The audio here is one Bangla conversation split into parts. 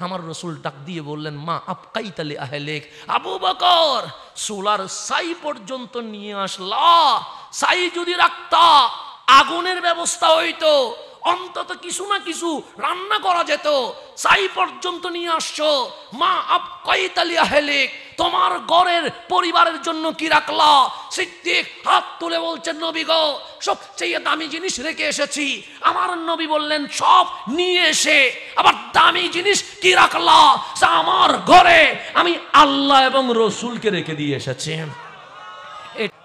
আমার রসুল ডাক দিয়ে বললেন, মা আবকাইতালি আহলেক, আবু বকর সোলার ছাই পর্যন্ত নিয়ে আসলা। ছাই যদি রাখতা আগুনের ব্যবস্থা হইতো, অন্তত কিছু না কিছু রান্না করা যেত। ছাই পর্যন্ত নিয়ে আসছো, মা আবকাইতালি আহলেক, তোমার ঘরের পরিবারের জন্য কি রাখলা? সিদ্দিক হাত তুলে বলছেন, নবী গো সবচেয়ে দামি জিনিস রেখে এসেছি। আমার নবী বললেন, সব নিয়ে এসে আবার দামি জিনিস কি রাখলা? আমার ঘরে আমি আল্লাহ এবং রসুলকে রেখে দিয়ে এসেছি।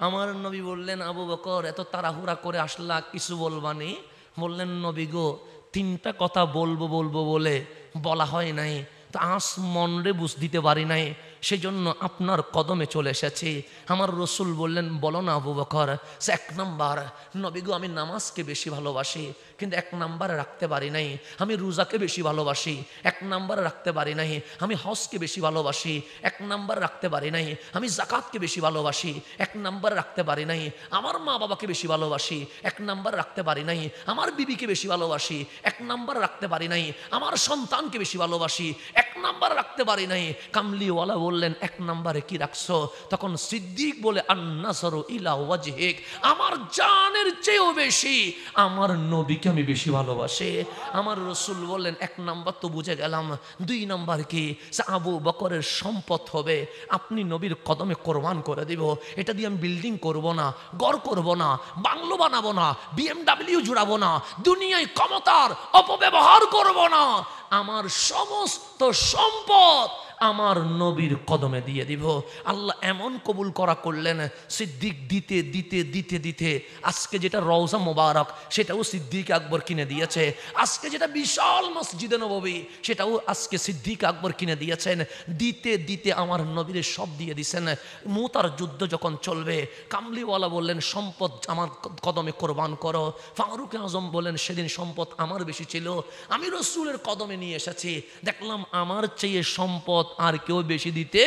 আমার নবী বললেন, আবু বকর এত তাড়াহুড়া করে আসলা, কিছু বলবানি? বললেন, নবী গো তিনটা কথা বলবো বলবো বলে বলা হয় নাই, তো আজ মনরে বুঝ দিতে পারি নাই, সেজন্য আপনার কদমে চলে এসেছি। আমার রসুল বললেন, বলো না আবু বকর। এক নাম্বার, নবী গো আমি নামাজকে বেশি ভালোবাসি, কিন্তু এক নাম্বারে রাখতে পারি নাই। আমি রোজাকে বেশি ভালোবাসি, এক নাম্বারে রাখতে পারি নাই। আমি হজকে বেশি ভালোবাসি, এক নাম্বারে রাখতে পারি নাই। আমি জাকাতকে বেশি ভালোবাসি, এক নাম্বারে রাখতে পারি নাই। আমার মা বাবাকে বেশি ভালোবাসি, এক নাম্বারে রাখতে পারি নাই। আমার বিবিকে বেশি ভালোবাসি, এক নাম্বারে রাখতে পারি নাই। আমার সন্তানকে বেশি ভালোবাসি, এক নাম্বারে রাখতে পারি নাই। কামলিওয়ালা বললেন, এক নাম্বারে কি রাখছো? তখন সিদ্দিক বলে, আন-নাসরু ইলা ওয়াজহিক, আমার জানের চেয়েও বেশি আমার নবীকে আমি বেশি ভালোবাসি। আমার রসুল বললেন, এক নাম্বার তো বুঝে গেলাম, দুই নাম্বার কি? আবু বকরের সম্পদ হবে, আপনি নবীর কদমে কোরবান করে দিব। এটা দিয়ে আমি বিল্ডিং করব না, ঘর করব না, বাংলো বানাবো না, BMW জুড়াবো না, দুনিয়ায় ক্ষমতার অপব্যবহার করব না, আমার সমস্ত সম্পদ আমার নবীর কদমে দিয়ে দিব। আল্লাহ এমন কবুল করা করলেন, সিদ্দিক দিতে দিতে দিতে দিতে আজকে যেটা রওজা মোবারক সেটাও সিদ্দিক আকবর কিনে দিয়েছে। আজকে যেটা বিশাল মসজিদে নববী সেটাও আজকে সিদ্দিক আকবর কিনে দিয়েছেন। দিতে দিতে আমার নবীর সব দিয়ে দিছেন। মুতার যুদ্ধ যখন চলবে, কামলিওয়ালা বললেন, সম্পদ আমার কদমে কোরবান করো। ফারুক আজম বলেন, সেদিন সম্পদ আমার বেশি ছিল, আমি রসুলের কদমে নিয়ে এসেছি। দেখলাম আমার চেয়ে সম্পদ আর কেউ বেশি দিতে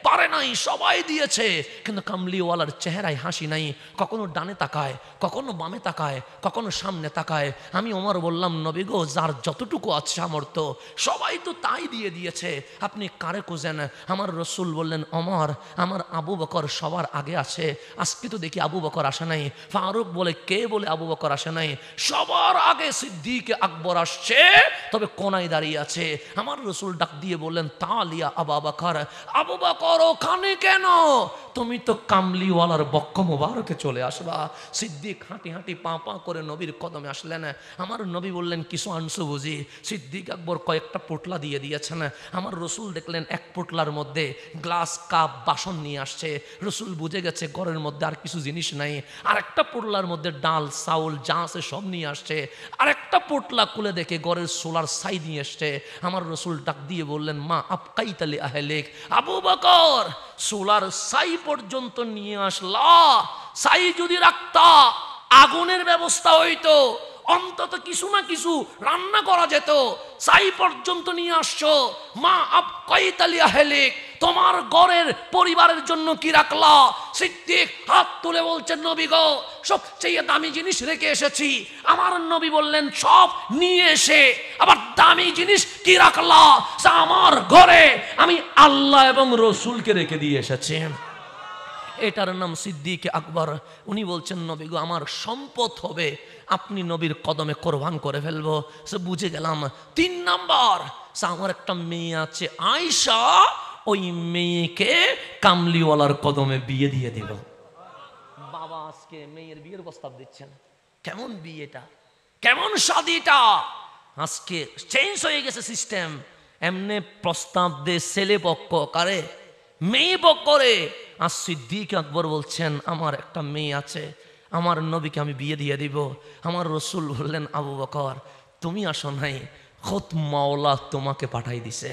পারে নাই, সবাই দিয়েছে, কিন্তু কামলিওয়ালার চেহারায় হাসি নাই। কখনো ডানে তাকায়, কখনো বামে তাকায়, কখনো সামনে তাকায়। আমি ওমর বললাম, নবী গো যার যতটুকু আছে সামর্থ্য সবাই তো তাই দিয়ে দিয়েছে, আপনি কারে খুঁজেন? আমার রসুল বললেন, ওমর আমার আবু বকর সবার আগে আছে, আজকে তো দেখি আবু বকর আসে নাই। ফারুক বলে, কে বলে আবু বকর আসে নাই? সবার আগে সিদ্দিক আকবর আসছে, তবে কোনায় দাঁড়িয়ে আছে। আমার রসুল ডাক দিয়ে বললেন, তালিয়া আবু বকর, আবু বকর ওখানে কেন? তুমি তো কামলিওয়ালার বক্ষ মোবারকে চলে আসবা। সিদ্দিক হাঁটি হাঁটি পা পা করে নবীর কদমে আসলেন। আমার নবী বললেন, কিছু আনছো বুঝি? সিদ্দিক আকবর কয়েকটা পোটলা দিয়ে দিয়েছেন। আমার রসুল দেখলেন এক পোটলার মধ্যে গ্লাস কাপ বাসন নিয়ে আসছে। রসুল বুঝে গেছে ঘরের মধ্যে আর কিছু জিনিস নাই। আর একটা পোটলার মধ্যে ডাল চাউল যা আছে সব নিয়ে আসছে। আর একটা পোটলা খুলে দেখে ঘরের সোলার ছাই নিয়ে আসছে। আমার রসুল ডাক দিয়ে বললেন, মা আবকাইতালি আহলেক, আবু বকর সোলার ছাই পর্যন্ত নিয়ে আসলা। ছাই যদি রাখতা আগুনের ব্যবস্থা হইতো, অন্তত কিছু না কিছু রান্না করা যেত। ছাই পর্যন্ত নিয়ে আসছো, মা আবকাইতালি আহলেক, তোমার ঘরের পরিবারের জন্য কি রাখলা? সিদ্দিক হাত তুলে বলছেন, নবী গো সবচেয়ে দামি জিনিস রেখে এসেছি। আমার নবী বললেন, সব নিয়ে এসে আবার দামি জিনিস কি রাখলা? আমার ঘরে আমি আল্লাহ এবং রসুলকে রেখে দিয়ে এসেছি। এটার নাম সিদ্দিক আকবর। উনি বলছেন, নবী গো আমার সম্পদ হবে, আপনি নবীর কদমে কোরবান করে ফেলবো। সে বুঝে গেলাম। তিন নাম্বার, আমার একটা মেয়ে আছে আয়েশা, ওই মেয়েকে কামলিওয়ালার কদমে বিয়ে দিয়ে দিল। বাবা আজকে মেয়ের বিয়ের প্রস্তাব দিচ্ছেন। কেমন বিয়েটা, কেমন শাদিটা! আজকে চেঞ্জ হয়ে গেছে সিস্টেম। এমনি প্রস্তাব দে ছেলে পক্ষ, কারে? মেয়ে পক্ষ রে। আর সিদ্দিক আকবর বলছেন, আমার একটা মেয়ে আছে, আমার নবীকে আমি বিয়ে দিয়ে দিব। আমার রসুল বললেন, আবু বকর তুমি আসো নাই, খোদ মাওলা তোমাকে পাঠাই দিছে।